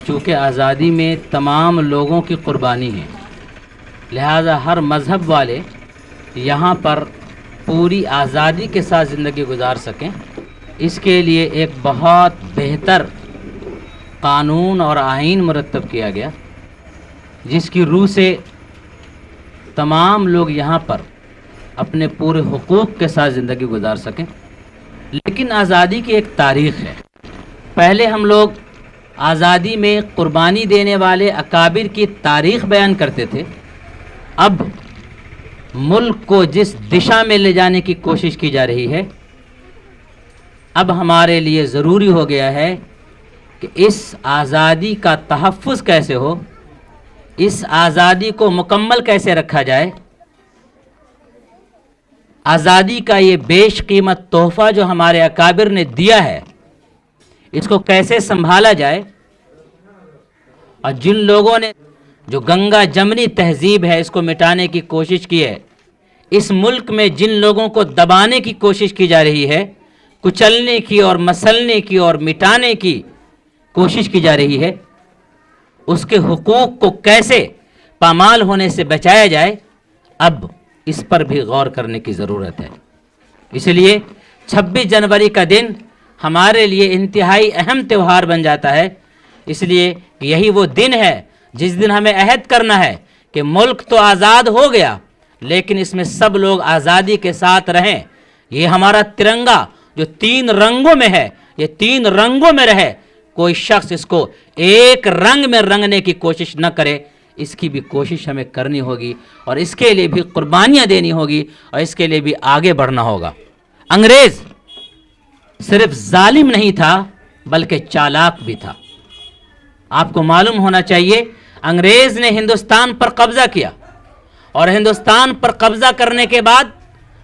چونکہ آزادی میں تمام لوگوں کی قربانی ہے، لہذا ہر مذہب والے یہاں پر پوری آزادی کے ساتھ زندگی گزار سکیں، اس کے لیے ایک بہت بہتر قانون اور آئین مرتب کیا گیا، جس کی روح سے تمام لوگ یہاں پر اپنے پورے حقوق کے ساتھ زندگی گزار سکیں۔ لیکن آزادی کی ایک تاریخ ہے۔ پہلے ہم لوگ آزادی میں قربانی دینے والے اکابر کی تاریخ بیان کرتے تھے، اب ملک کو جس دشا میں لے جانے کی کوشش کی جا رہی ہے، اب ہمارے لیے ضروری ہو گیا ہے کہ اس آزادی کا تحفظ کیسے ہو، اس آزادی کو مکمل کیسے رکھا جائے، آزادی کا یہ بیش قیمت تحفہ جو ہمارے اکابر نے دیا ہے، اس کو کیسے سنبھالا جائے، اور جن لوگوں نے جو گنگا جمنی تہذیب ہے اس کو مٹانے کی کوشش کی ہے، اس ملک میں جن لوگوں کو دبانے کی کوشش کی جا رہی ہے، کچلنے کی اور مسلنے کی اور مٹانے کی کوشش کی جا رہی ہے، اس کے حقوق کو کیسے پامال ہونے سے بچایا جائے، اب اس پر بھی غور کرنے کی ضرورت ہے۔ اس لیے 26 جنوری کا دن ہمارے لیے انتہائی اہم تہوار بن جاتا ہے، اس لیے کہ یہی وہ دن ہے جس دن ہمیں عہد کرنا ہے کہ ملک تو آزاد ہو گیا، لیکن اس میں سب لوگ آزادی کے ساتھ رہیں۔ یہ ہمارا ترنگا جو 3 رنگوں میں ہے، یہ 3 رنگوں میں رہے، کوئی شخص اس کو ایک رنگ میں رنگنے کی کوشش نہ کرے، اس کی بھی کوشش ہمیں کرنی ہوگی، اور اس کے لیے بھی قربانیاں دینی ہوگی، اور اس کے لیے بھی آگے بڑھنا ہوگا۔ انگریز صرف ظالم نہیں تھا بلکہ چالاک بھی تھا۔ آپ کو معلوم ہونا چاہیے، انگریز نے ہندوستان پر قبضہ کیا، اور ہندوستان پر قبضہ کرنے کے بعد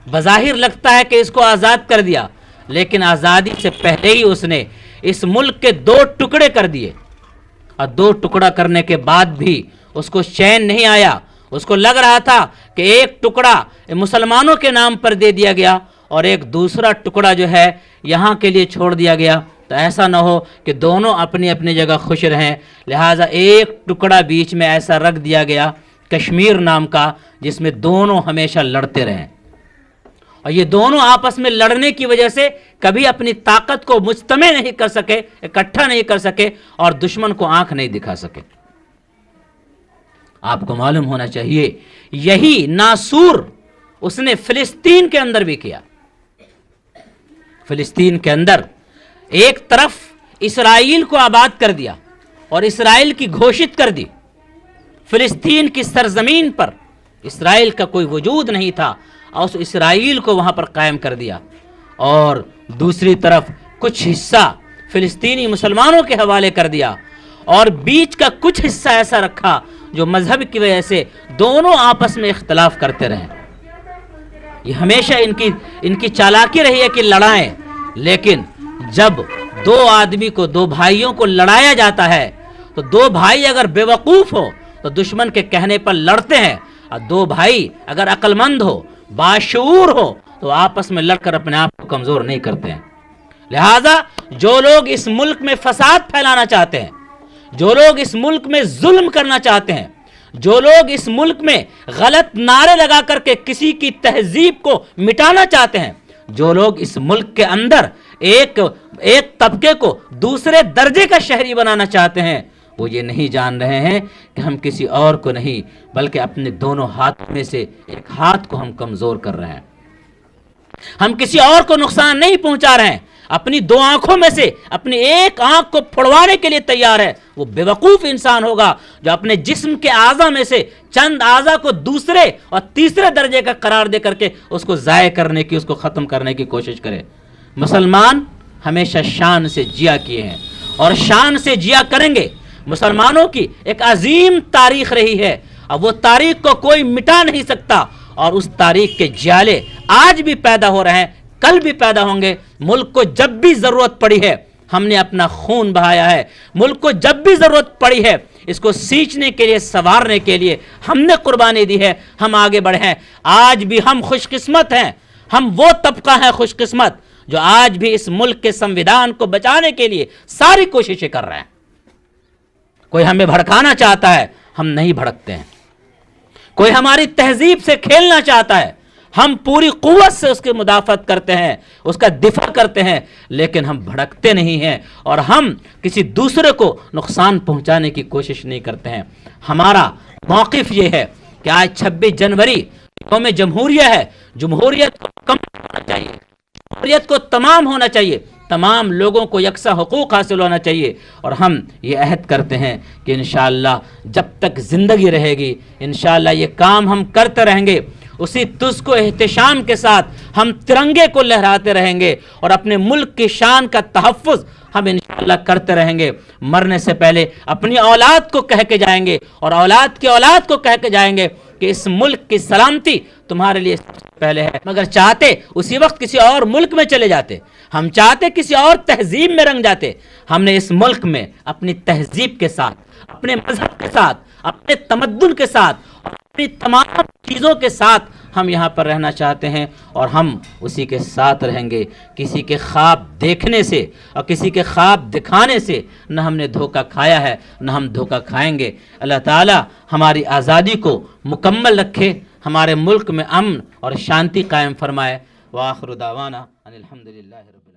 بظاہر لگتا ہے کہ اس کو آزاد کر دیا، لیکن آزادی سے پہلے ہی اس نے اس ملک کے 2 ٹکڑے کر دیے، اور 2 ٹکڑا کرنے کے بعد بھی اس کو چین نہیں آیا۔ اس کو لگ رہا تھا کہ ایک ٹکڑا مسلمانوں کے نام پر دے دیا گیا اور ایک دوسرا ٹکڑا جو ہے یہاں کے لیے چھوڑ دیا گیا، تو ایسا نہ ہو کہ دونوں اپنی اپنی جگہ خوش رہیں، لہٰذا ایک ٹکڑا بیچ میں ایسا رکھ دیا گیا کشمیر نام کا، جس میں دونوں ہمیشہ لڑتے رہیں، اور یہ دونوں آپس میں لڑنے کی وجہ سے کبھی اپنی طاقت کو مجتمع نہیں کر سکے، اکٹھا نہیں کر سکے، اور دشمن کو آنکھ نہیں دکھا سکے۔ آپ کو معلوم ہونا چاہیے یہی ناسور اس نے فلسطین کے اندر بھی کیا۔ فلسطین کے اندر ایک طرف اسرائیل کو آباد کر دیا اور اسرائیل کی گھوشت کر دی، فلسطین کی سرزمین پر اسرائیل کا کوئی وجود نہیں تھا، اور اس اسرائیل کو وہاں پر قائم کر دیا، اور دوسری طرف کچھ حصہ فلسطینی مسلمانوں کے حوالے کر دیا، اور بیچ کا کچھ حصہ ایسا رکھا جو مذہب کی وجہ سے دونوں آپس میں اختلاف کرتے رہے۔ یہ ہمیشہ ان کی چالاکی رہی ہے کہ لڑائیں، لیکن جب 2 آدمی کو 2 بھائیوں کو لڑایا جاتا ہے تو 2 بھائی اگر بے وقوف ہو تو دشمن کے کہنے پر لڑتے ہیں، اور 2 بھائی اگر عقل مند ہو، باشعور ہو، تو آپس میں لڑ کر اپنے آپ کو کمزور نہیں کرتے ہیں۔ لہذا جو لوگ اس ملک میں فساد پھیلانا چاہتے ہیں، جو لوگ اس ملک میں ظلم کرنا چاہتے ہیں، جو لوگ اس ملک میں غلط نعرے لگا کر کے کسی کی تہذیب کو مٹانا چاہتے ہیں، جو لوگ اس ملک کے اندر ایک طبقے کو دوسرے درجے کا شہری بنانا چاہتے ہیں، وہ یہ نہیں جان رہے ہیں کہ ہم کسی اور کو نہیں بلکہ اپنے دونوں ہاتھ میں سے ایک ہاتھ کو ہم کمزور کر رہے ہیں۔ ہم کسی اور کو نقصان نہیں پہنچا رہے ہیں، اپنی 2 آنکھوں میں سے اپنی ایک آنکھ کو پھڑوانے کے لیے تیار ہے۔ وہ بے وقوف انسان ہوگا جو اپنے جسم کے اعضاء میں سے چند اعضاء کو دوسرے اور تیسرے درجے کا قرار دے کر کے اس کو ضائع کرنے کی، اس کو ختم کرنے کی کوشش کرے۔ مسلمان ہمیشہ شان سے جیا کیے ہیں اور شان سے جیا کریں گے۔ مسلمانوں کی ایک عظیم تاریخ رہی ہے، اور وہ تاریخ کو کوئی مٹا نہیں سکتا، اور اس تاریخ کے جیالے آج بھی پیدا ہو رہے ہیں، کل بھی پیدا ہوں گے۔ ملک کو جب بھی ضرورت پڑی ہے ہم نے اپنا خون بہایا ہے، ملک کو جب بھی ضرورت پڑی ہے اس کو سینچنے کے لیے، سنوارنے کے لیے ہم نے قربانی دی ہے، ہم آگے بڑھے ہیں۔ آج بھی ہم خوش قسمت ہیں، ہم وہ طبقہ ہیں خوش قسمت جو آج بھی اس ملک کے سنویدھان کو بچانے کے لیے ساری کوششیں کر رہے ہیں۔ کوئی ہمیں بھڑکانا چاہتا ہے، ہم نہیں بھڑکتے ہیں۔ کوئی ہماری تہذیب سے کھیلنا چاہتا ہے، ہم پوری قوت سے اس کی مدافعت کرتے ہیں، اس کا دفاع کرتے ہیں، لیکن ہم بھڑکتے نہیں ہیں اور ہم کسی دوسرے کو نقصان پہنچانے کی کوشش نہیں کرتے ہیں۔ ہمارا موقف یہ ہے کہ آج 26 جنوری یوم جمہوریہ ہے، جمہوریت کو مکمل ہونا چاہیے، جمہوریت کو تمام ہونا چاہیے، تمام لوگوں کو یکساں حقوق حاصل ہونا چاہیے، اور ہم یہ عہد کرتے ہیں کہ انشاءاللہ جب تک زندگی رہے گی انشاءاللہ یہ کام ہم کرتے رہیں گے، اسی تُز کو احتشام کے ساتھ ہم ترنگے کو لہراتے رہیں گے اور اپنے ملک کی شان کا تحفظ ہم انشاءاللہ کرتے رہیں گے۔ مرنے سے پہلے اپنی اولاد کو کہہ کے جائیں گے اور اولاد کی اولاد کو کہہ کے جائیں گے کہ اس ملک کی سلامتی تمہارے لیے سب سے پہلے ہے۔ مگر چاہتے اسی وقت کسی اور ملک میں چلے جاتے، ہم چاہتے کسی اور تہذیب میں رنگ جاتے، ہم نے اس ملک میں اپنی تہذیب کے ساتھ، اپنے مذہب کے ساتھ، اپنے تمدن کے ساتھ، اپنی تمام چیزوں کے ساتھ ہم یہاں پر رہنا چاہتے ہیں اور ہم اسی کے ساتھ رہیں گے۔ کسی کے خواب دیکھنے سے اور کسی کے خواب دکھانے سے نہ ہم نے دھوکہ کھایا ہے نہ ہم دھوکہ کھائیں گے۔ اللہ تعالی ہماری آزادی کو مکمل رکھے، ہمارے ملک میں امن اور شانتی قائم فرمائے۔ وآخر دعوانا ان الحمدللہ رب